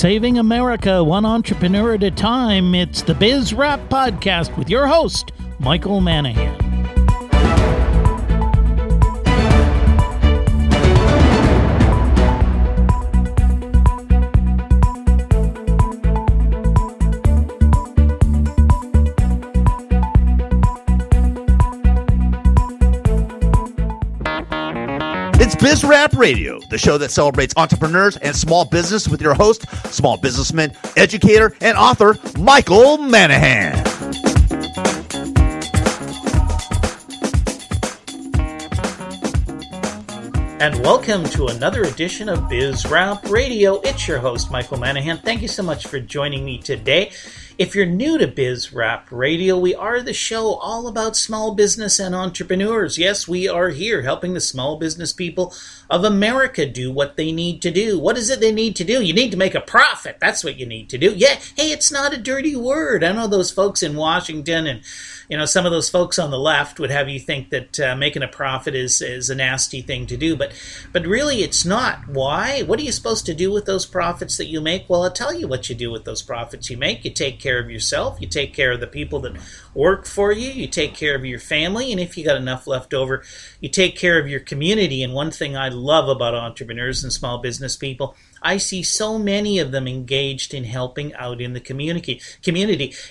Saving America one entrepreneur at a time, it's the Biz Rap Podcast with your host, Michael Manahan. It's Biz Rap Radio, the show that celebrates entrepreneurs and small business with your host, small businessman, educator, and author, Michael Manahan. And welcome to another edition of Biz Rap Radio. It's your host, Michael Manahan. Thank you so much for joining me today. If you're new to Biz Rap Radio, we are the show all about small business and entrepreneurs. Yes, we are here helping the small business people of America do what they need to do. What is it they need to do? You need to make a profit. That's what you need to do. Yeah, hey, it's not a dirty word. I know those folks in Washington and some of those folks on the left would have you think that making a profit is a nasty thing to do, but really it's not. Why? What are you supposed to do with those profits that you make? Well, I'll tell you what you do with those profits you make. You take care of yourself, you take care of the people that work for you, you take care of your family, and if you got enough left over, you take care of your community. And one thing I love about entrepreneurs and small business people, I see so many of them engaged in helping out in the community.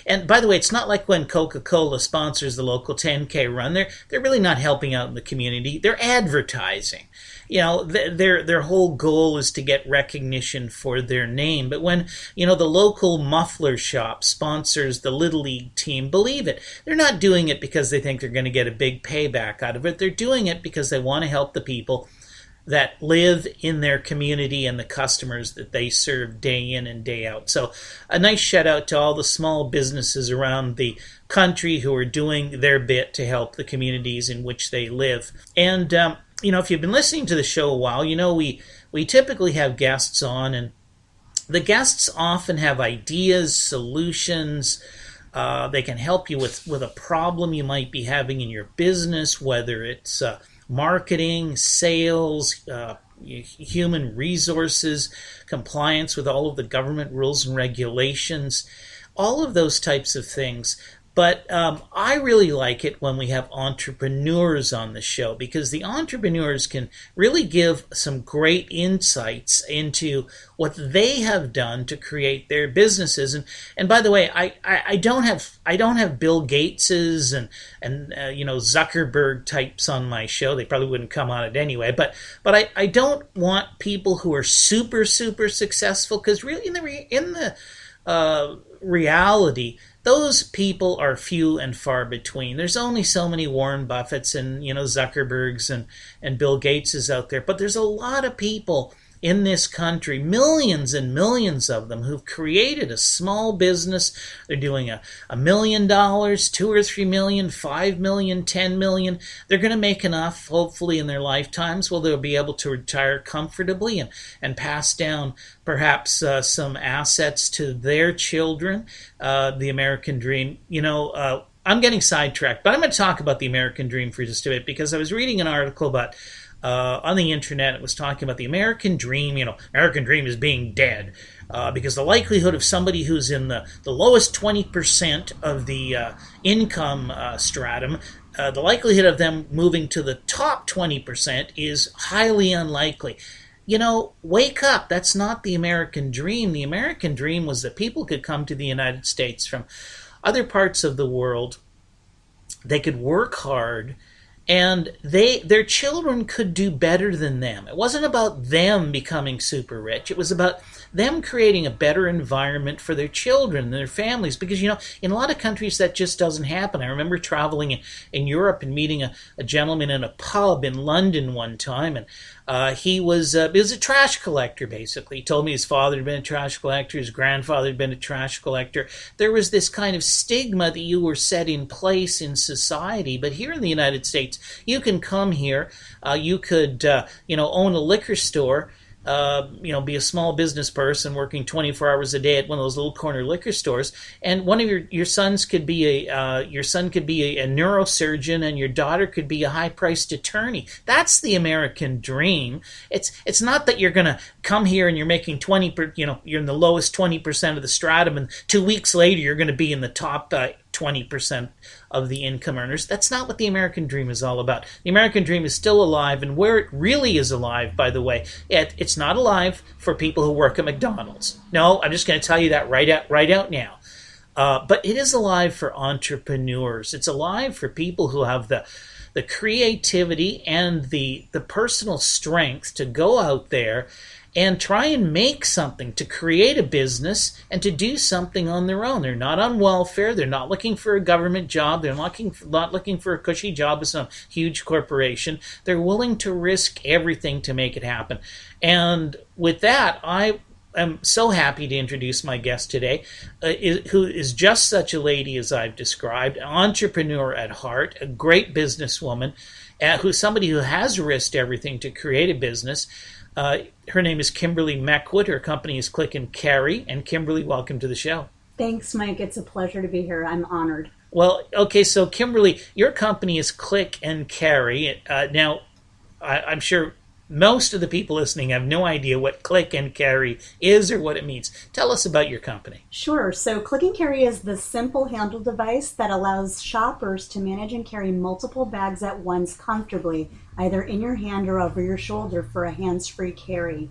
And by the way, it's not like when Coca-Cola sponsors the local 10K run. They're really not helping out in the community. They're advertising. Their whole goal is to get recognition for their name. But when, the local muffler shop sponsors the Little League team, believe it, they're not doing it because they think they're going to get a big payback out of it. They're doing it because they want to help the people that live in their community and the customers that they serve day in and day out. So a nice shout out to all the small businesses around the country who are doing their bit to help the communities in which they live. And, if you've been listening to the show a while, we typically have guests on, and the guests often have ideas, solutions. They can help you with a problem you might be having in your business, whether it's marketing, sales, human resources, compliance with all of the government rules and regulations, all of those types of things. But I really like it when we have entrepreneurs on the show, because the entrepreneurs can really give some great insights into what they have done to create their businesses. And by the way, I don't have Bill Gates's and Zuckerberg types on my show. They probably wouldn't come on it anyway. But I don't want people who are super successful, because really in the reality, those people are few and far between. There's only so many Warren Buffetts and Zuckerbergs and Bill Gateses out there, but there's a lot of people in this country, millions and millions of them, who've created a small business. They're doing $1 million, $2 or $3 million, $5 million, $10 million. They're going to make enough, hopefully, in their lifetimes, where they'll be able to retire comfortably and pass down perhaps some assets to their children. The American dream, I'm getting sidetracked, but I'm going to talk about the American dream for just a bit, because I was reading an article about on the internet. It was talking about the American dream. American dream is being dead because the likelihood of somebody who's in the lowest 20% of the income stratum, the likelihood of them moving to the top 20% is highly unlikely. Wake up. That's not the American dream. The American dream was that people could come to the United States from other parts of the world. They could work hard, and their children could do better than them. It wasn't about them becoming super rich. It was about them creating a better environment for their children and their families. Because, in a lot of countries that just doesn't happen. I remember traveling in Europe and meeting a gentleman in a pub in London one time, and he was a trash collector, basically. He told me his father had been a trash collector, his grandfather had been a trash collector. There was this kind of stigma that you were set in place in society. But here in the United States, you can come here, you could, own a liquor store, be a small business person working 24 hours a day at one of those little corner liquor stores, and one of your sons could be a neurosurgeon, and your daughter could be a high-priced attorney. That's the American dream. It's not that you're going to come here and you're making you're in the lowest 20% of the stratum, and 2 weeks later you're going to be in the top 20% of the income earners. That's not what the American dream is all about. The American dream is still alive, and where it really is alive, by the way, it's not alive for people who work at McDonald's. No, I'm just going to tell you that right out now. But it is alive for entrepreneurs. It's alive for people who have the creativity and the personal strength to go out there and try and make something, to create a business and to do something on their own. They're not on welfare. They're not looking for a government job. They're not looking for a cushy job with some huge corporation. They're willing to risk everything to make it happen. And with that, I'm so happy to introduce my guest today, who is just such a lady as I've described, an entrepreneur at heart, a great businesswoman, who's somebody who has risked everything to create a business. Her name is Kimberly Meckwood. Her company is Click and Carry. And Kimberly, welcome to the show. Thanks, Mike. It's a pleasure to be here. I'm honored. Well, okay, so Kimberly, your company is Click and Carry. Now, I'm sure most of the people listening have no idea what Click and Carry is or what it means. Tell us about your company. Sure. So Click and Carry is the simple handle device that allows shoppers to manage and carry multiple bags at once comfortably, either in your hand or over your shoulder for a hands-free carry.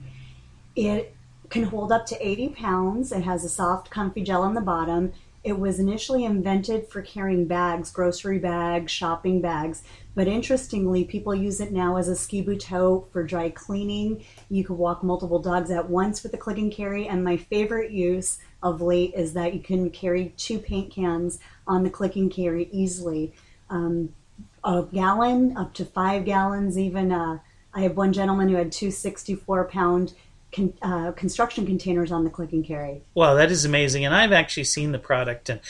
It can hold up to 80 pounds. It has a soft, comfy gel on the bottom. It was initially invented for carrying bags, grocery bags, shopping bags, but interestingly, people use it now as a ski-boot tote for dry cleaning. You can walk multiple dogs at once with the Click and Carry, and my favorite use of late is that you can carry 2 paint cans on the Click and Carry easily. A gallon, up to 5 gallons even. I have one gentleman who had 2 64-pound construction containers on the Click and Carry. Wow, that is amazing. And I've actually seen the product. And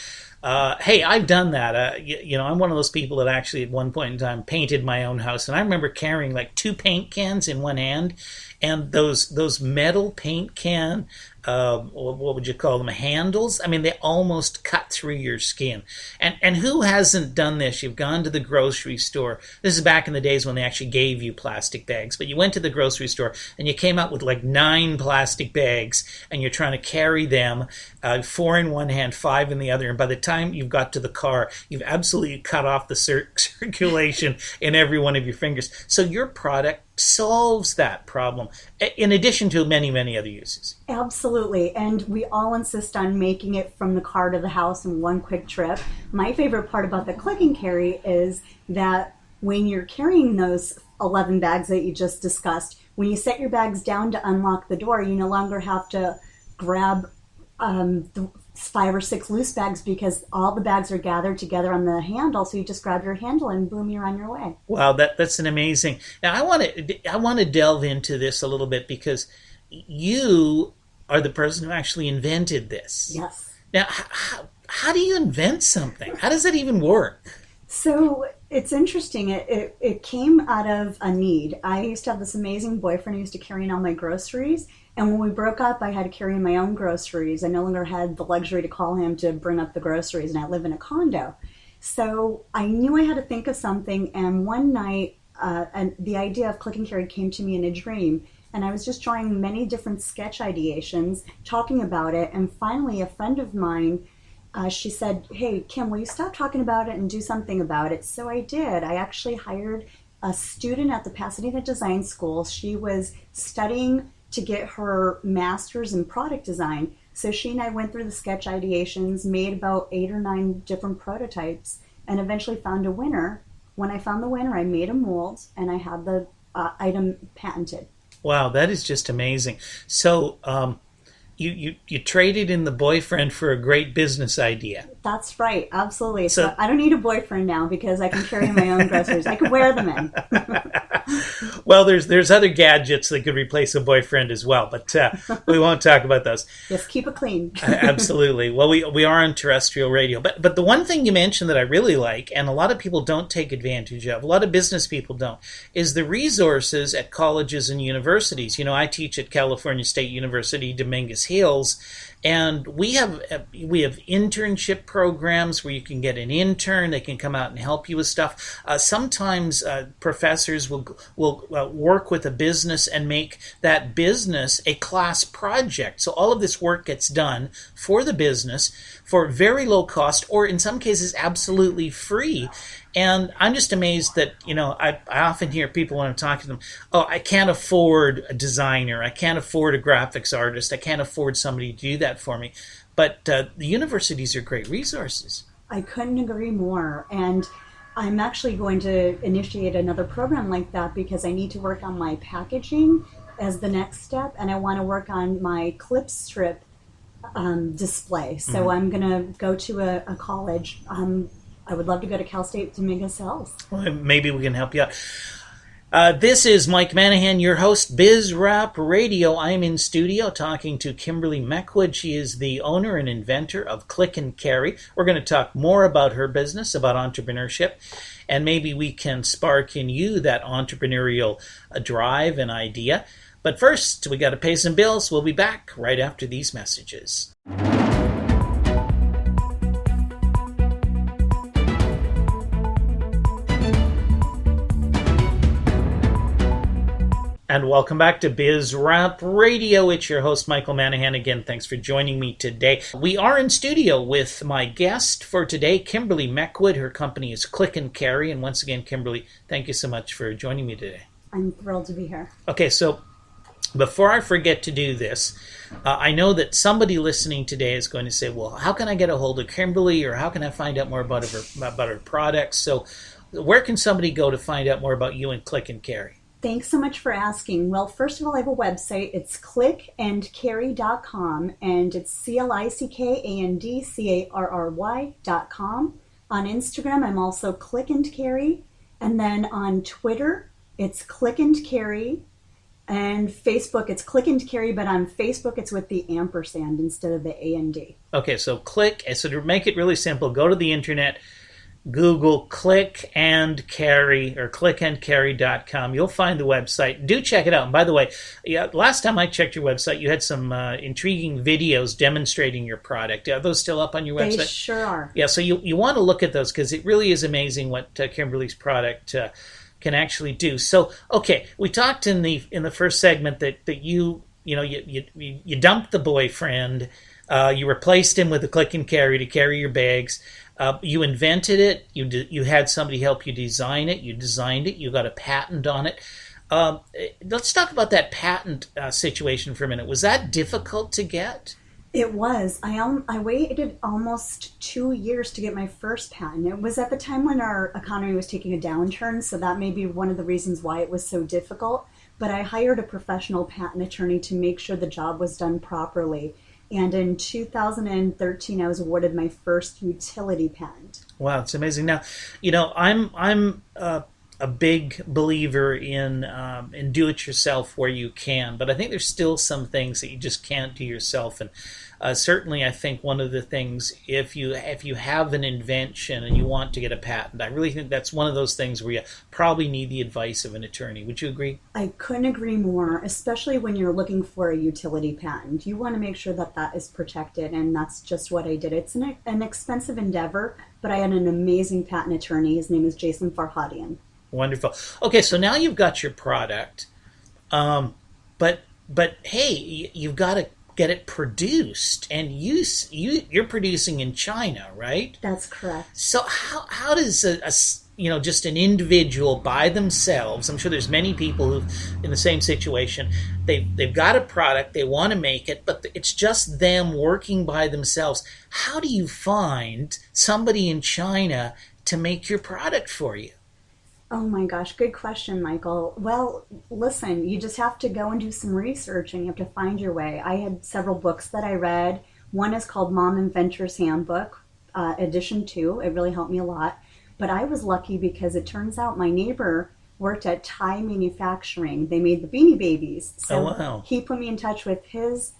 hey, I've done that. I'm one of those people that actually at one point in time painted my own house. And I remember carrying like 2 paint cans in one hand, and those metal paint can, what would you call them, handles? I mean, they almost cut through your skin. And who hasn't done this? You've gone to the grocery store. This is back in the days when they actually gave you plastic bags. But you went to the grocery store and you came out with like 9 plastic bags, and you're trying to carry them, 4 in one hand, 5 in the other. And by the time you've got to the car, you've absolutely cut off the circulation in every one of your fingers. So your product solves that problem, in addition to many, many other uses. Absolutely, and we all insist on making it from the car to the house in one quick trip. My favorite part about the Click and Carry is that when you're carrying those 11 bags that you just discussed, when you set your bags down to unlock the door, you no longer have to grab the 5 or 6 loose bags, because all the bags are gathered together on the handle. So you just grab your handle and boom, you're on your way. Wow, that's an amazing. Now I want to delve into this a little bit, because you are the person who actually invented this. Yes. Now, how do you invent something? How does that even work? So it's interesting. It came out of a need. I used to have this amazing boyfriend who used to carry in all my groceries. And when we broke up, I had to carry in my own groceries. I no longer had the luxury to call him to bring up the groceries, and I live in a condo. So I knew I had to think of something, and one night, the idea of Click and Carry came to me in a dream. And I was just drawing many different sketch ideations, talking about it, and finally a friend of mine, she said, "Hey, Kim, will you stop talking about it and do something about it?" So I did. I actually hired a student at the Pasadena Design School. She was studying to get her master's in product design. So she and I went through the sketch ideations, made about 8 or 9 different prototypes, and eventually found a winner. When I found the winner, I made a mold, and I had the item patented. Wow, that is just amazing. So you traded in the boyfriend for a great business idea. That's right, absolutely. So- So I don't need a boyfriend now because I can carry my own groceries. I can wear them in. Well, there's other gadgets that could replace a boyfriend as well, but we won't talk about those. Just keep it clean. Absolutely. Well, we are on terrestrial radio, but the one thing you mentioned that I really like, and a lot of people don't take advantage of, a lot of business people don't, is the resources at colleges and universities. You know, I teach at California State University, Dominguez Hills, and we have internship programs where you can get an intern. They can come out and help you with stuff. Sometimes professors will work with a business and make that business a class project. So all of this work gets done for the business for very low cost, or in some cases absolutely free. And I'm just amazed that, you know, I often hear people when I'm talking to them, oh, I can't afford a designer. I can't afford a graphics artist. I can't afford somebody to do that for me. But the universities are great resources. I couldn't agree more. And I'm actually going to initiate another program like that because I need to work on my packaging as the next step. And I want to work on my clip strip display. So I'm going to go to a college. I would love to go to Cal State Dominguez Hills. Well, maybe we can help you out. This is Mike Manahan, your host, Biz Rap Radio. I'm in studio talking to Kimberly Meckwood. She is the owner and inventor of Click and Carry. We're going to talk more about her business, about entrepreneurship, and maybe we can spark in you that entrepreneurial drive and idea. But first, we got to pay some bills. We'll be back right after these messages. And welcome back to Biz Rap Radio. It's your host, Michael Manahan. Again, thanks for joining me today. We are in studio with my guest for today, Kimberly Meckwood. Her company is Click and Carry. And once again, Kimberly, thank you so much for joining me today. I'm thrilled to be here. Okay, so before I forget to do this, I know that somebody listening today is going to say, well, how can I get a hold of Kimberly, or how can I find out more about her products? So where can somebody go to find out more about you and Click and Carry? Thanks so much for asking. Well, first of all, I have a website. It's clickandcarry.com, and it's CLICKANDCARRY.com. On Instagram, I'm also Click and Carry. And then on Twitter, it's Click and Carry. And Facebook, it's Click and Carry, but on Facebook, it's with the ampersand instead of the A&D. Okay, so to make it really simple, go to the internet, Google Click and Carry or clickandcarry.com. You'll find the website. Do check it out. And by the way, last time I checked your website, you had some intriguing videos demonstrating your product. Are those still up on your website? They sure are. Yeah, so you want to look at those because it really is amazing what Kimberly's product can actually do. So, okay, we talked in the first segment that you dumped the boyfriend, you replaced him with a Click and Carry to carry your bags. You invented it. You had somebody help you design it. You designed it. You got a patent on it. Let's talk about that patent situation for a minute. Was that difficult to get? It was. I waited almost 2 years to get my first patent. It was at the time when our economy was taking a downturn, so that may be one of the reasons why it was so difficult. But I hired a professional patent attorney to make sure the job was done properly. And in 2013, I was awarded my first utility patent. Wow, it's amazing. Now, I'm a big believer in do-it-yourself where you can, but I think there's still some things that you just can't do yourself. And certainly, I think one of the things, if you have an invention and you want to get a patent, I really think that's one of those things where you probably need the advice of an attorney. Would you agree? I couldn't agree more, especially when you're looking for a utility patent. You want to make sure that is protected, and that's just what I did. It's an expensive endeavor, but I had an amazing patent attorney. His name is Jason Farhadian. Wonderful. Okay, so now you've got your product, but hey, you've got to get it produced, and you're producing in China, right? That's correct. So how does just an individual by themselves? I'm sure there's many people who, in the same situation, they've got a product, they want to make it, but it's just them working by themselves. How do you find somebody in China to make your product for you? Oh my gosh, good question, Michael. Well, listen, you just have to go and do some research, and you have to find your way. I had several books that I read. One is called Mom Inventor's Handbook. addition to. It really helped me a lot. But I was lucky because it turns out my neighbor worked at Thai Manufacturing. They made the Beanie Babies. So wow. he put me in touch with his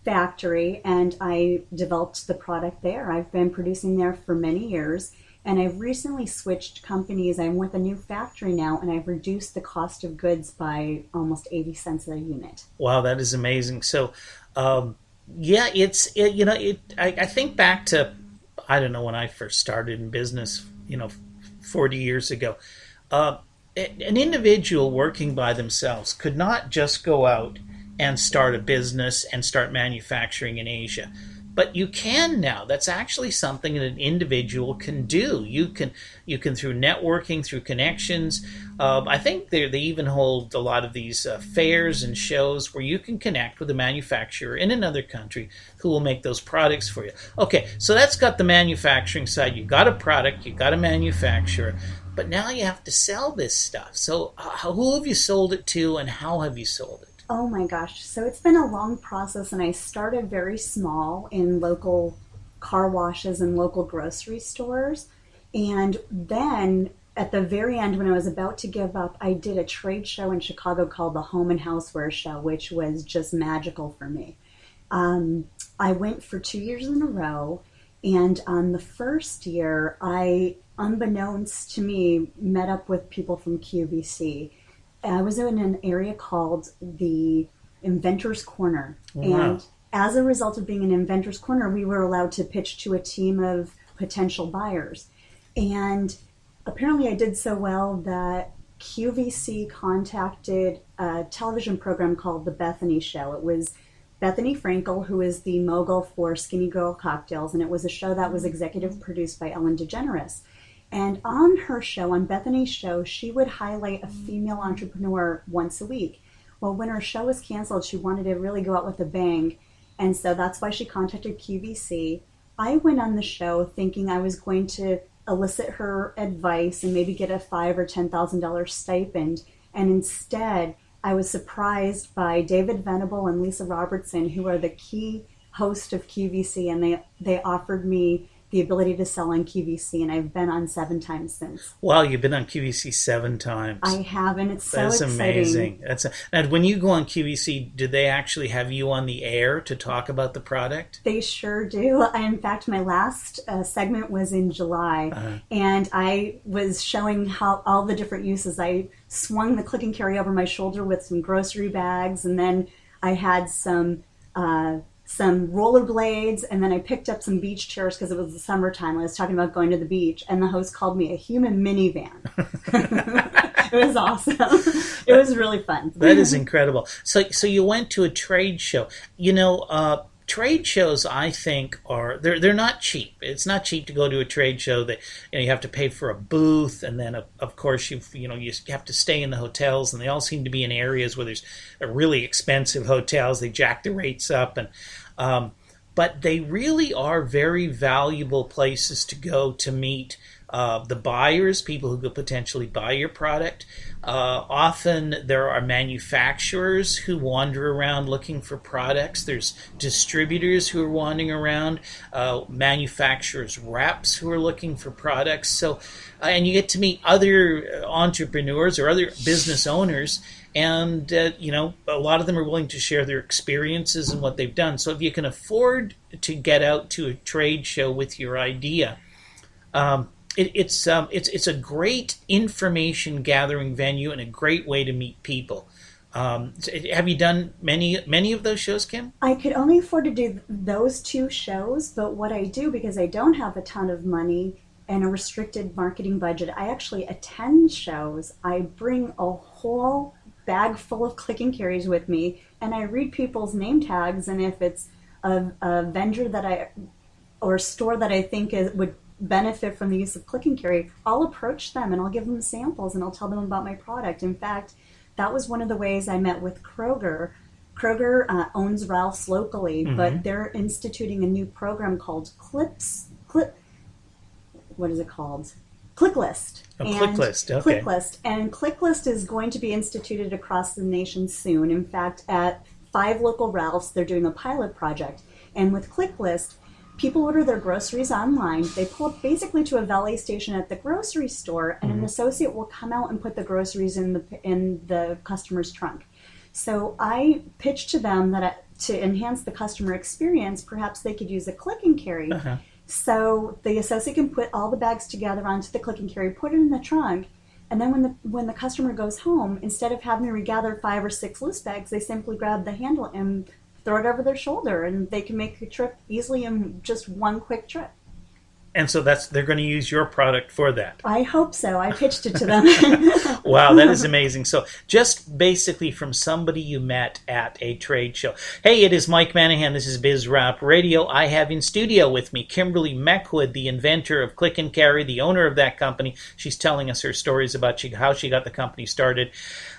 factory, and I developed the product there. I've been producing there for many years, and I've recently switched companies. I'm with a new factory now, and I've reduced the cost of goods by almost 80 cents a unit. Wow, that is amazing. So, yeah, I think back to, I don't know, when I first started in business, 40 years ago. An individual working by themselves could not just go out and start a business and start manufacturing in Asia. But you can now. That's actually something that an individual can do. You can through networking, through connections. I think they even hold a lot of these fairs and shows where you can connect with a manufacturer in another country who will make those products for you. Okay, so that's got the manufacturing side. You've got a product, you've got a manufacturer, but now you have to sell this stuff. So who have you sold it to, and how have you sold it? Oh my gosh. So it's been a long process, and I started very small in local car washes and local grocery stores. And then at the very end, when I was about to give up, I did a trade show in Chicago called the Home and Houseware Show, which was just magical for me. I went for 2 years in a row, and on the first year, I, unbeknownst to me, met up with people from QVC. I was in an area called the Inventor's Corner. Wow. And as a result of being in Inventor's Corner, we were allowed to pitch to a team of potential buyers. And apparently I did so well that QVC contacted a television program called The Bethany Show. It was Bethany Frankel, who is the mogul for Skinny Girl Cocktails, and it was a show that was executive produced by Ellen DeGeneres. And on her show, on Bethany's show, she would highlight a female entrepreneur once a week. Well, when her show was canceled, she wanted to really go out with a bang. And so that's why she contacted QVC. I went on the show thinking I was going to elicit her advice and maybe get a $5,000 or $10,000 stipend. And instead, I was surprised by David Venable and Lisa Robertson, who are the key host of QVC, and they offered me the ability to sell on QVC, and I've been on 7 times since. Wow, you've been on QVC 7 times. I have, and it's so That's exciting. amazing. And when you go on QVC, do they actually have you on the air to talk about the product? They sure do. In fact, my last segment was in July, and I was showing how all the different uses. I swung the click and carry over my shoulder with some grocery bags, and then I had some rollerblades, and then I picked up some beach chairs because it was the summertime. I was talking about going to the beach, and the host called me a human minivan. It was awesome. It was really fun. That is incredible. So you went to a trade show. Trade shows, I think, they're not cheap. It's not cheap to go to a trade show. That you have to pay for a booth, and then of course you have to stay in the hotels, and they all seem to be in areas where there's really expensive hotels. They jack the rates up, and but they really are very valuable places to go to meet the buyers, people who could potentially buy your product. Often there are manufacturers who wander around looking for products. There's distributors who are wandering around, manufacturers' reps who are looking for products. So, and you get to meet other entrepreneurs or other business owners, and a lot of them are willing to share their experiences and what they've done. So if you can afford to get out to a trade show with your idea, it's a great information gathering venue and a great way to meet people. Have you done many of those shows, Kim? I could only afford to do those 2 shows, but what I do, because I don't have a ton of money and a restricted marketing budget, I actually attend shows. I bring a whole bag full of click and carries with me, and I read people's name tags, and if it's a vendor or store that I think would benefit from the use of click and carry, I'll approach them and I'll give them samples and I'll tell them about my product. In fact, that was one of the ways I met with Kroger. Kroger owns Ralph's locally, but they're instituting a new program called what is it called? ClickList. ClickList, okay. ClickList. And ClickList is going to be instituted across the nation soon. In fact, at 5 local Ralphs, they're doing a pilot project. And with ClickList, people order their groceries online. They pull up basically to a valet station at the grocery store, and an associate will come out and put the groceries in the customer's trunk. So I pitched to them that to enhance the customer experience, perhaps they could use a click and carry. So the associate can put all the bags together onto the click and carry, put it in the trunk, and then when the customer goes home, instead of having to regather 5 or 6 loose bags, they simply grab the handle and throw it over their shoulder, and they can make the trip easily in just one quick trip. And so they're going to use your product for that. I hope so. I pitched it to them. Wow, that is amazing. So just basically from somebody you met at a trade show. Hey, it is Mike Manahan. This is Biz Rap Radio. I have in studio with me Kimberly Meckwood, the inventor of Click and Carry, the owner of that company. She's telling us her stories about how she got the company started.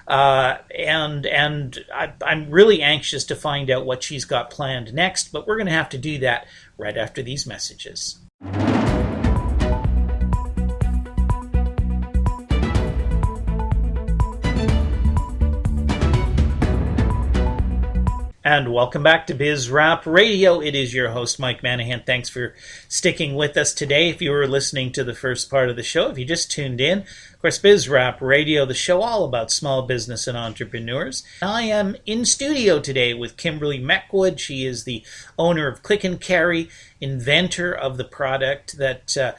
And I'm really anxious to find out what she's got planned next, but we're going to have to do that right after these messages. And welcome back to Biz Rap Radio. It is your host, Mike Manahan. Thanks for sticking with us today. If you were listening to the first part of the show, if you just tuned in, of course, Biz Rap Radio, the show all about small business and entrepreneurs. I am in studio today with Kimberly Meckwood. She is the owner of Click and Carry, inventor of the product that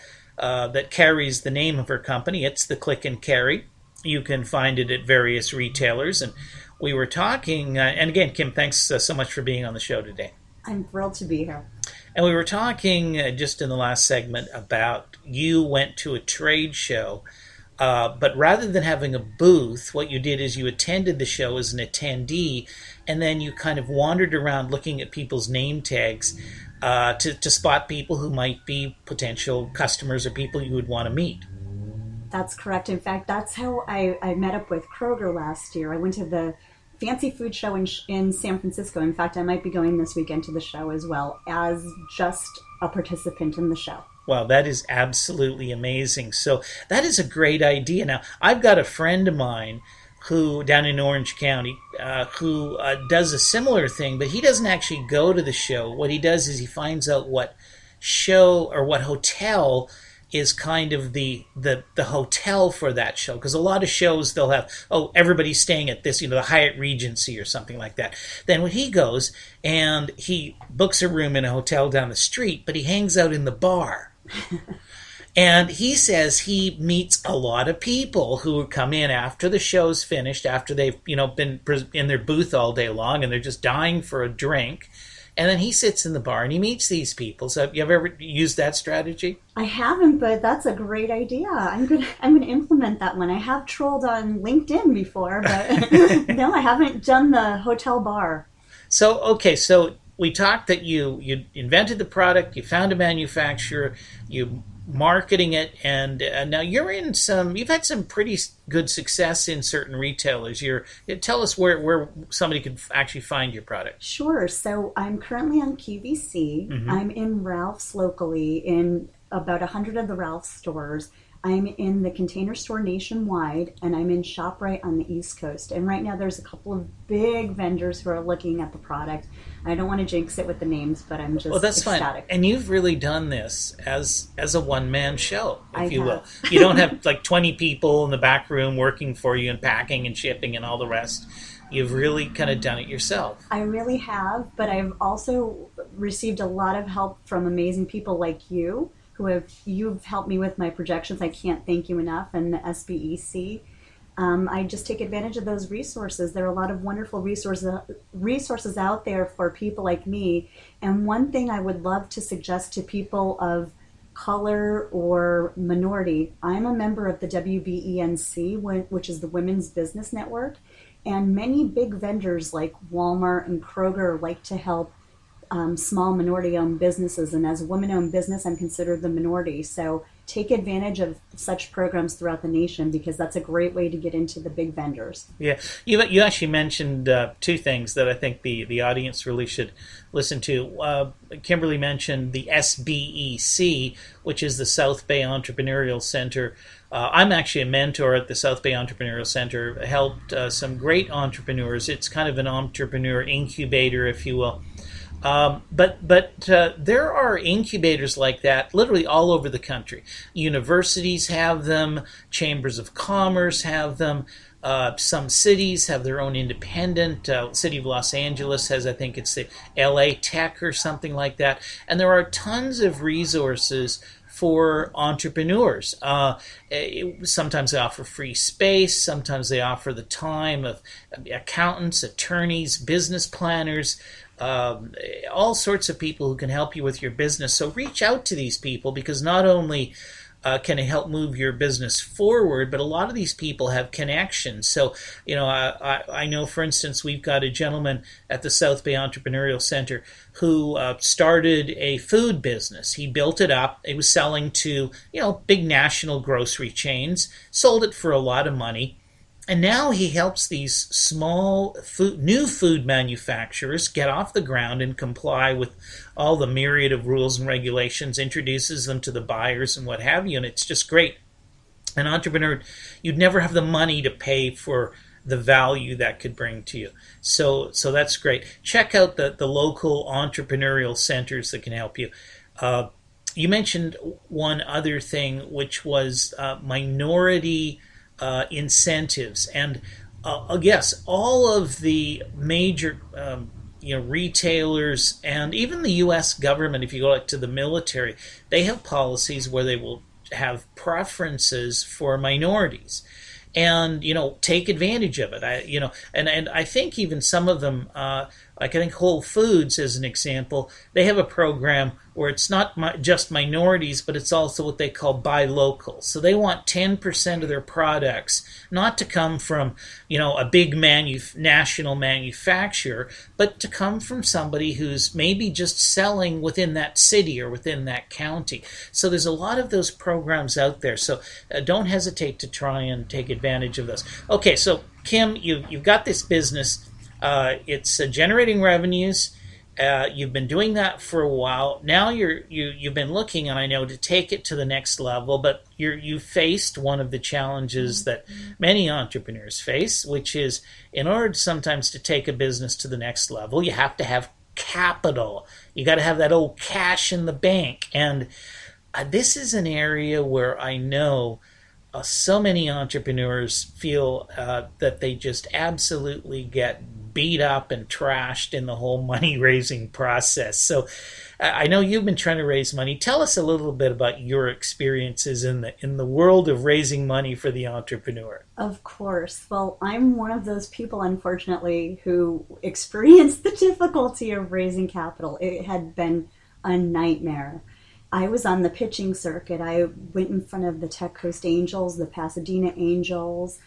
carries the name of her company. It's the Click and Carry. You can find it at various retailers. And we were talking, and again, Kim, thanks so much for being on the show today. I'm thrilled to be here. And we were talking just in the last segment about you went to a trade show, but rather than having a booth, what you did is you attended the show as an attendee, and then you kind of wandered around looking at people's name tags to spot people who might be potential customers or people you would want to meet. That's correct. In fact, that's how I met up with Kroger last year. I went to the fancy food show in San Francisco. In fact, I might be going this weekend to the show as well as just a participant in the show. Wow, that is absolutely amazing. So that is a great idea. Now, I've got a friend of mine who down in Orange County who does a similar thing, but he doesn't actually go to the show. What he does is he finds out what show or what hotel is kind of the hotel for that show, because a lot of shows they'll have, everybody's staying at this, the Hyatt Regency or something like that. Then when he goes and he books a room in a hotel down the street, but he hangs out in the bar. And he says he meets a lot of people who come in after the show's finished, after they've been in their booth all day long and they're just dying for a drink. And then he sits in the bar and he meets these people. So have you ever used that strategy? I haven't, but that's a great idea. I'm gonna implement that one. I have trolled on LinkedIn before, but no, I haven't done the hotel bar. So we talked that you invented the product, you found a manufacturer, you marketing it, and now you've had some pretty good success in certain retailers. Tell us where somebody could actually find your product. Sure. So I'm currently on QVC. Mm-hmm. I'm in Ralph's locally in about 100 of the Ralph's stores. I'm in the Container Store nationwide, and I'm in ShopRite on the East Coast. And right now there's a couple of big vendors who are looking at the product. I don't want to jinx it with the names, but I'm just that's ecstatic. Fine. And you've really done this as a one-man show, if you will. Have. You don't have like 20 people in the back room working for you and packing and shipping and all the rest. You've really kind of done it yourself. I really have, but I've also received a lot of help from amazing people like you, you've helped me with my projections. I can't thank you enough, and the SBEC. I just take advantage of those resources. There are a lot of wonderful resources out there for people like me. And one thing I would love to suggest to people of color or minority, I'm a member of the WBENC, which is the Women's Business Network. And many big vendors like Walmart and Kroger like to help small minority-owned businesses, and as a woman-owned business, I'm considered the minority. So take advantage of such programs throughout the nation, because that's a great way to get into the big vendors. Yeah, you actually mentioned two things that I think the audience really should listen to. Kimberly mentioned the SBEC, which is the South Bay Entrepreneurial Center. I'm actually a mentor at the South Bay Entrepreneurial Center, helped some great entrepreneurs. It's kind of an entrepreneur incubator, if you will. But there are incubators like that literally all over the country. Universities have them, chambers of commerce have them. Some cities have their own independent. City of Los Angeles has, I think it's the LA Tech or something like that. And there are tons of resources for entrepreneurs. Sometimes they offer free space. Sometimes they offer the time of accountants, attorneys, business planners, all sorts of people who can help you with your business. So reach out to these people, because not only can it help move your business forward, but a lot of these people have connections. So, I know, for instance, we've got a gentleman at the South Bay Entrepreneurial Center who started a food business. He built it up. It was selling to, big national grocery chains, sold it for a lot of money. And now he helps these small new food manufacturers get off the ground and comply with all the myriad of rules and regulations, introduces them to the buyers and what have you, and it's just great. An entrepreneur, you'd never have the money to pay for the value that could bring to you. So that's great. Check out the local entrepreneurial centers that can help you. You mentioned one other thing, which was minority incentives, and yes, all of the major retailers and even the U.S. government, if you go to the military, they have policies where they will have preferences for minorities, and take advantage of it. And I think even some of them, like I think Whole Foods as an example, they have a program where it's not just minorities, but it's also what they call buy local. So they want 10% of their products not to come from, a big national manufacturer, but to come from somebody who's maybe just selling within that city or within that county. So there's a lot of those programs out there. So don't hesitate to try and take advantage of those. Okay, so Kim, you've got this business. It's generating revenues. You've been doing that for a while. Now you've been looking, and I know, to take it to the next level. But you faced one of the challenges that many entrepreneurs face, which is, in order sometimes to take a business to the next level, you have to have capital. You got to have that old cash in the bank, and this is an area where I know so many entrepreneurs feel that they just absolutely get beat up and trashed in the whole money-raising process. So I know you've been trying to raise money. Tell us a little bit about your experiences in the world of raising money for the entrepreneur. Of course. Well, I'm one of those people, unfortunately, who experienced the difficulty of raising capital. It had been a nightmare. I was on the pitching circuit. I went in front of the Tech Coast Angels, the Pasadena Angels,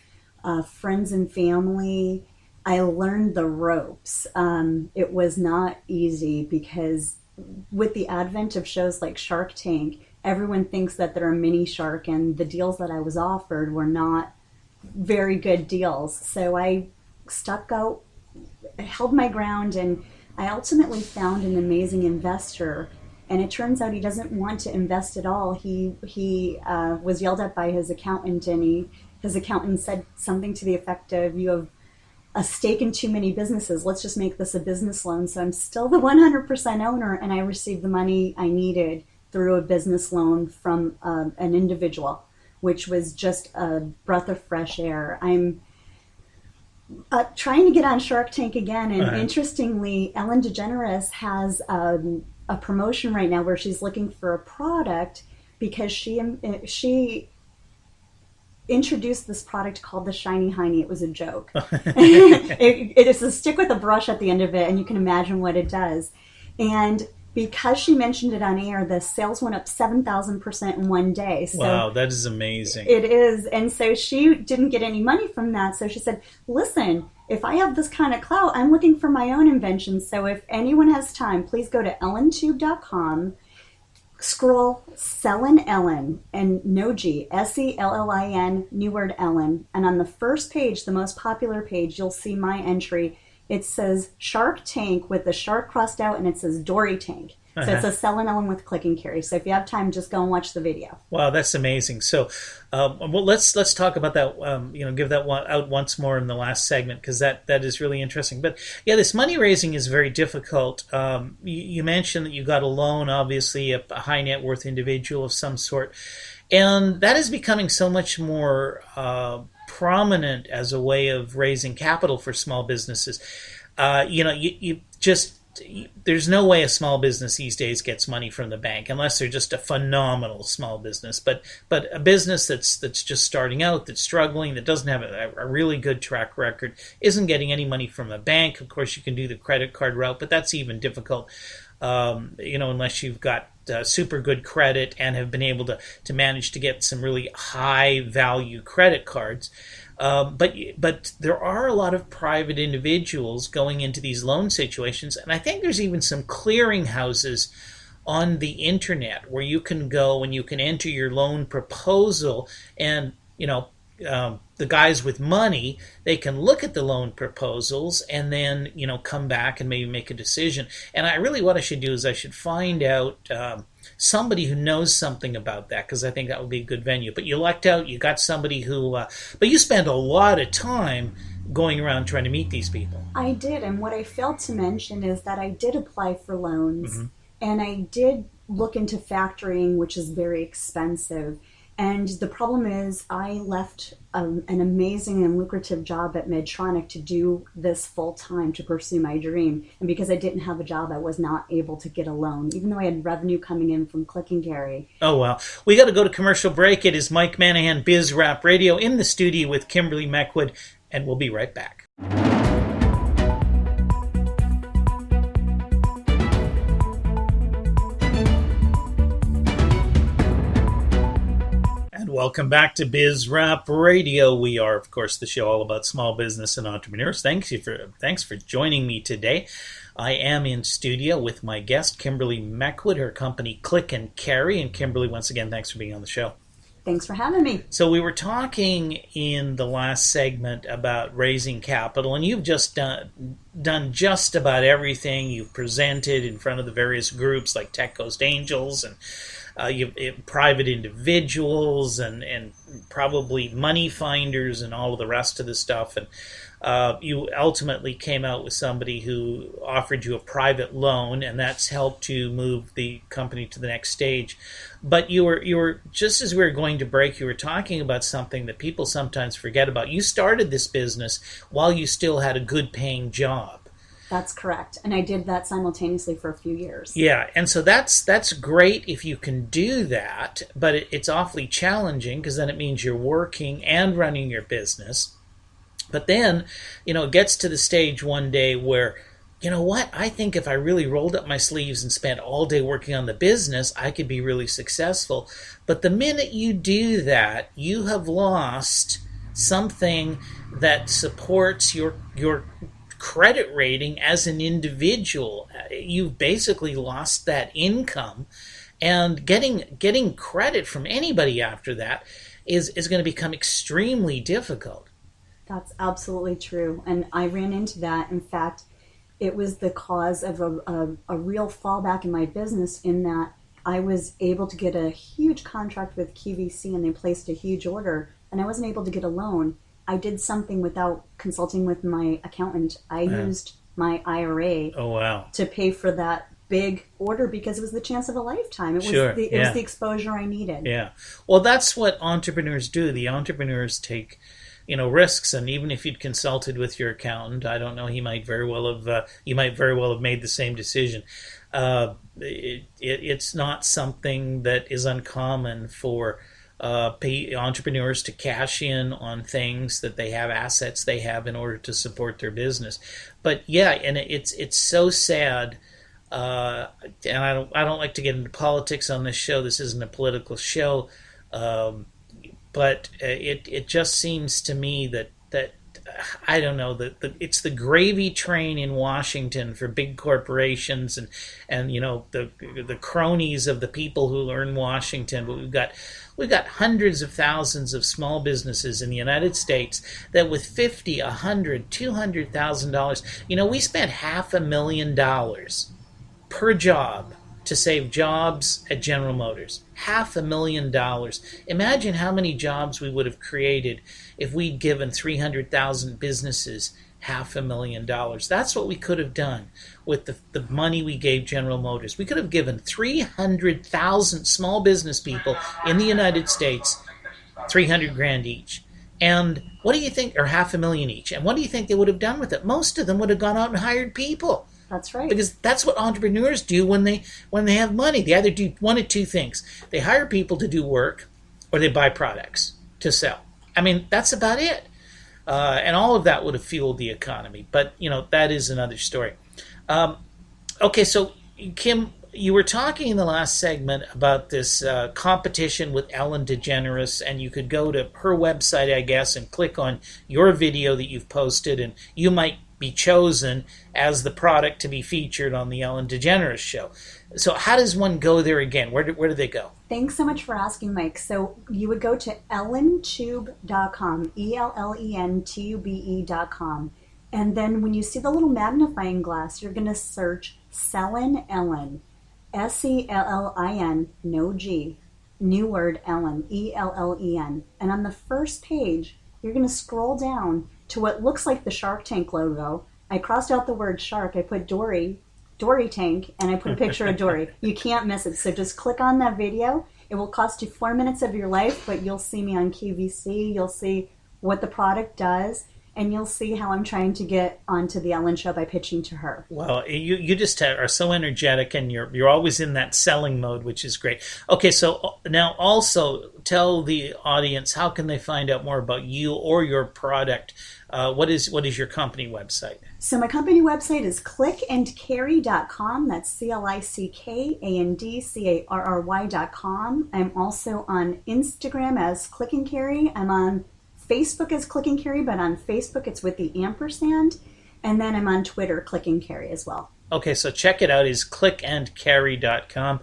friends and family. I learned the ropes. It was not easy, because with the advent of shows like Shark Tank, everyone thinks that they're a mini shark, and the deals that I was offered were not very good deals. So I stuck out, held my ground, and I ultimately found an amazing investor. And it turns out he doesn't want to invest at all. He was yelled at by his accountant, and his accountant said something to the effect of, "You have a stake in too many businesses. Let's just make this a business loan." So I'm still the 100% owner, and I received the money I needed through a business loan from an individual, which was just a breath of fresh air. I'm trying to get on Shark Tank again, and interestingly, Ellen DeGeneres has a promotion right now where she's looking for a product, because she introduced this product called the Shiny Hiney. It was a joke. It is a stick with a brush at the end of it, and you can imagine what it does. And because she mentioned it on air, the sales went up 7,000% in one day. So wow, that is amazing. It is. And so she didn't get any money from that. So she said, "Listen, if I have this kind of clout, I'm looking for my own invention. So if anyone has time, please go to ellentube.com, scroll Sellin' Ellen, and no G, SELLIN, new word Ellen. And on the first page, the most popular page, you'll see my entry. It says Shark Tank with the shark crossed out, and it says Dory Tank. So it's a sell and own with click and carry. So if you have time, just go and watch the video. Wow, that's amazing. So, well, let's talk about that. Give that one out once more in the last segment, because that is really interesting. But yeah, this money raising is very difficult. You mentioned that you got a loan, obviously a high net worth individual of some sort, and that is becoming so much more prominent as a way of raising capital for small businesses. You just there's no way a small business these days gets money from the bank unless they're just a phenomenal small business. But a business that's just starting out, that's struggling, that doesn't have a really good track record, isn't getting any money from a bank. Of course, you can do the credit card route, but that's even difficult. Unless you've got super good credit and have been able to manage to get some really high value credit cards. But there are a lot of private individuals going into these loan situations, and I think there's even some clearinghouses on the internet where you can go and you can enter your loan proposal, and the guys with money, they can look at the loan proposals and then come back and maybe make a decision. And what I should do is I should find out somebody who knows something about that, because I think that would be a good venue. But you lucked out. You got somebody who, but you spent a lot of time going around trying to meet these people. I did, and what I failed to mention is that I did apply for loans, and I did look into factoring, which is very expensive. And the problem is I left an amazing and lucrative job at Medtronic to do this full time, to pursue my dream. And because I didn't have a job, I was not able to get a loan, even though I had revenue coming in from Click and Carry. Oh, well. We got to go to commercial break. It is Mike Manahan, Biz Rap Radio, in the studio with Kimberly Meckwood, and we'll be right back. Welcome back to Biz Rap Radio. We are, of course, the show all about small business and entrepreneurs. Thanks for joining me today. I am in studio with my guest, Kimberly Meckwood, her company Click and Carry. And Kimberly, once again, thanks for being on the show. Thanks for having me. So we were talking in the last segment about raising capital, and you've just done just about everything. You've presented in front of the various groups like Tech Coast Angels and private individuals and probably money finders and all of the rest of the stuff. And you ultimately came out with somebody who offered you a private loan, and that's helped to move the company to the next stage. But you were just as we were going to break, you were talking about something that people sometimes forget about. You started this business while you still had a good paying job. That's correct. And I did that simultaneously for a few years. Yeah, and so that's great if you can do that, but it's awfully challenging, because then it means you're working and running your business. But then, it gets to the stage one day where, I think if I really rolled up my sleeves and spent all day working on the business, I could be really successful. But the minute you do that, you have lost something that supports your credit rating as an individual. You've basically lost that income, and getting credit from anybody after that is going to become extremely difficult. That's absolutely true, and I ran into that. In fact, it was the cause of a real fallback in my business, in that I was able to get a huge contract with QVC, and they placed a huge order, and I wasn't able to get a loan. I did something without consulting with my accountant. I used my IRA to pay for that big order, because it was the chance of a lifetime. It was the exposure I needed. Yeah. Well, that's what entrepreneurs do. The entrepreneurs take risks, and even if you'd consulted with your accountant, I don't know, you might very well have made the same decision. It's not something that is uncommon for entrepreneurs to cash in on things that they have, assets they have, in order to support their business. But yeah, and it's so sad. And I don't like to get into politics on this show. This isn't a political show, but it just seems to me that I don't know, that it's the gravy train in Washington for big corporations and the cronies of the people who earn Washington. But we've got hundreds of thousands of small businesses in the United States that with $50, $100, $200,000, we spent $500,000 per job to save jobs at General Motors. $500,000. Imagine how many jobs we would have created if we'd given 300,000 businesses $500,000. That's what we could have done with the money we gave General Motors. We could have given 300,000 small business people in the United States 300 grand each. And what do you think, or $500,000 each? And what do you think they would have done with it? Most of them would have gone out and hired people. That's right. Because that's what entrepreneurs do when they have money. They either do one of two things. They hire people to do work, or they buy products to sell. I mean, that's about it. And all of that would have fueled the economy. But, that is another story. Okay, so Kim, you were talking in the last segment about this competition with Ellen DeGeneres, and you could go to her website, I guess, and click on your video that you've posted, and you might be chosen as the product to be featured on the Ellen DeGeneres show. So how does one go there again? Where do they go? Thanks so much for asking, Mike. So you would go to ellentube.com, ELLENTUBE.com. And then when you see the little magnifying glass, you're going to search Sellin Ellen, SELLIN, no G, new word Ellen, ELLEN. And on the first page, you're going to scroll down to what looks like the Shark Tank logo. I crossed out the word shark. I put Dory Tank, and I put a picture of Dory. You can't miss it. So just click on that video. It will cost you 4 minutes of your life, but you'll see me on QVC. You'll see what the product does, and you'll see how I'm trying to get onto the Ellen show by pitching to her. Well, you just are so energetic, and you're always in that selling mode, which is great. Okay, so now also tell the audience, how can they find out more about you or your product? What is your company website? So my company website is clickandcarry.com. That's ClickandCarry.com. I'm also on Instagram as Click and Carry. I'm on Facebook as Click and Carry, but on Facebook it's with the ampersand. And then I'm on Twitter, Click and Carry as well. Okay, so check it out. It's clickandcarry.com.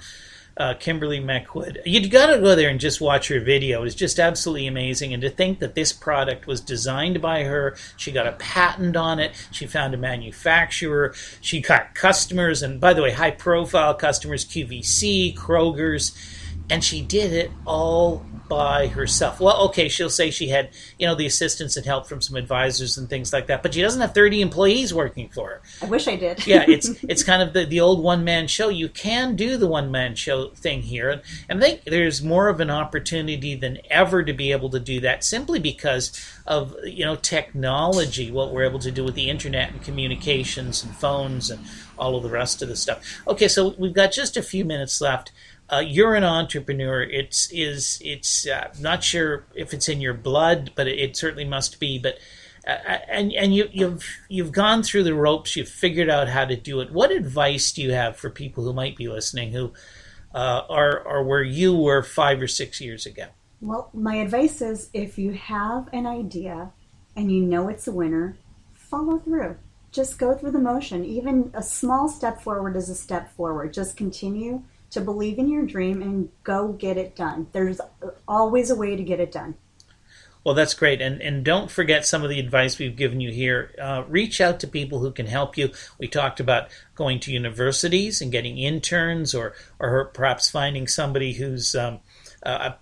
Kimberly Meckwood. You've got to go there and just watch her video. It's just absolutely amazing. And to think that this product was designed by her, she got a patent on it, she found a manufacturer, she got customers, and by the way, high-profile customers, QVC, Kroger's, and she did it all by herself. Well, okay, she'll say she had, the assistance and help from some advisors and things like that, but she doesn't have 30 employees working for her. I wish I did. Yeah, it's kind of the old one-man show. You can do the one-man show thing here, and I think there's more of an opportunity than ever to be able to do that, simply because of, technology, what we're able to do with the internet and communications and phones and all of the rest of the stuff. Okay, so we've got just a few minutes left. You're an entrepreneur. It's not sure if it's in your blood, but it certainly must be. But and you've gone through the ropes. You've figured out how to do it. What advice do you have for people who might be listening who are where you were 5 or 6 years ago? Well, my advice is, if you have an idea and you know it's a winner, follow through. Just go through the motion. Even a small step forward is a step forward. Just continue to believe in your dream and go get it done. There's always a way to get it done. Well, that's great. And don't forget some of the advice we've given you here. Reach out to people who can help you. We talked about going to universities and getting interns, or perhaps finding somebody who's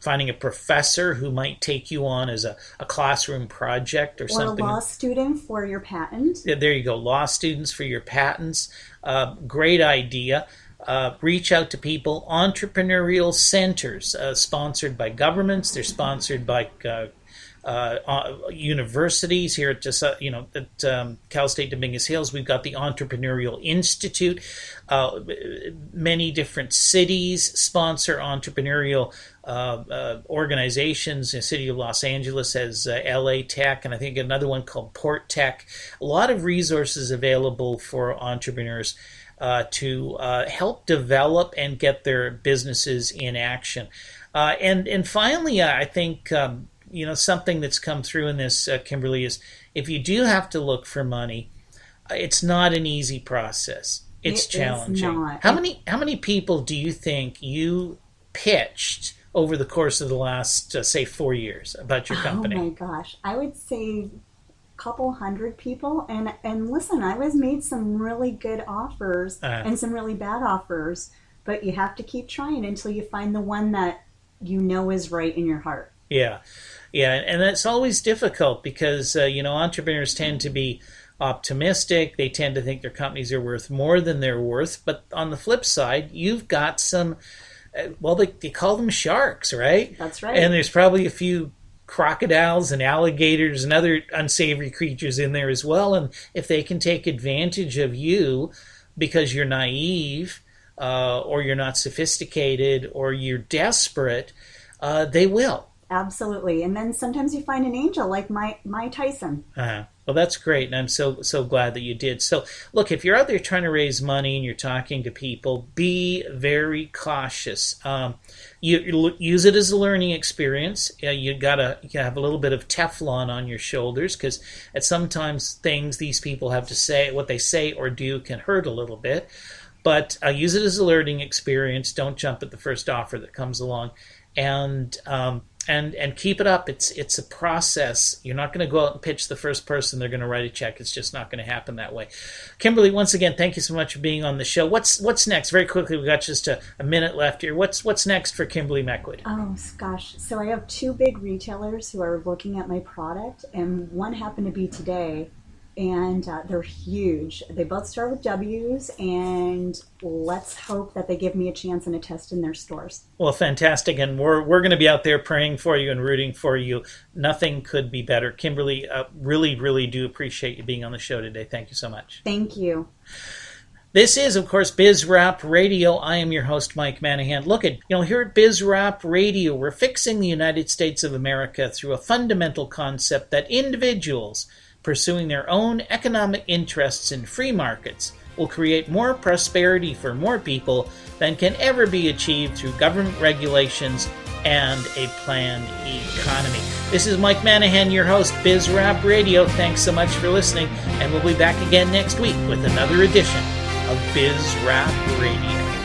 finding a professor who might take you on as a classroom project or something. Or a law student for your patent. Yeah, there you go. Law students for your patents. Great idea. Reach out to people. Entrepreneurial centers, sponsored by governments. They're sponsored by universities. Here at Cal State Dominguez Hills, we've got the Entrepreneurial Institute. Many different cities sponsor entrepreneurial organizations. The city of Los Angeles has LA Tech, and I think another one called Port Tech. A lot of resources available for entrepreneurs to help develop and get their businesses in action. And finally, I think something that's come through in this, Kimberly, is if you do have to look for money, it's not an easy process. It's challenging. How many people do you think you pitched over the course of the last, say, 4 years about your company? Oh my gosh, I would say couple hundred people, and listen, I was made some really good offers and some really bad offers, but you have to keep trying until you find the one that you know is right in your heart. Yeah. Yeah. And that's always difficult because, entrepreneurs tend to be optimistic. They tend to think their companies are worth more than they're worth. But on the flip side, you've got some, they call them sharks, right? That's right. And there's probably a few crocodiles and alligators and other unsavory creatures in there as well. And if they can take advantage of you because you're naive, or you're not sophisticated, or you're desperate, they will. Absolutely. And then sometimes you find an angel like my Tyson. Well, that's great, and I'm so glad that you did. So, look, if you're out there trying to raise money and you're talking to people, be very cautious. You use it as a learning experience. You gotta have a little bit of Teflon on your shoulders, because at sometimes things these people have to say, what they say or do, can hurt a little bit. But use it as a learning experience. Don't jump at the first offer that comes along, and keep it up. It's a process. You're not going to go out and pitch the first person they're going to write a check. It's just not going to happen that way. Kimberly, once again, thank you so much for being on the show. What's next? Very quickly, we've got just a minute left here. What's next for Kimberly Meckwood? Oh, gosh. So I have 2 big retailers who are looking at my product, and one happened to be today. And they're huge. They both start with W's, and let's hope that they give me a chance and a test in their stores. Well, fantastic, and we're going to be out there praying for you and rooting for you. Nothing could be better. Kimberly, really, really do appreciate you being on the show today. Thank you so much. Thank you. This is, of course, BizRap Radio. I am your host, Mike Manahan. Look at, here at BizRap Radio, we're fixing the United States of America through a fundamental concept that individuals pursuing their own economic interests in free markets will create more prosperity for more people than can ever be achieved through government regulations and a planned economy. This is Mike Manahan, your host, BizRap Radio. Thanks so much for listening, and we'll be back again next week with another edition of BizRap Radio.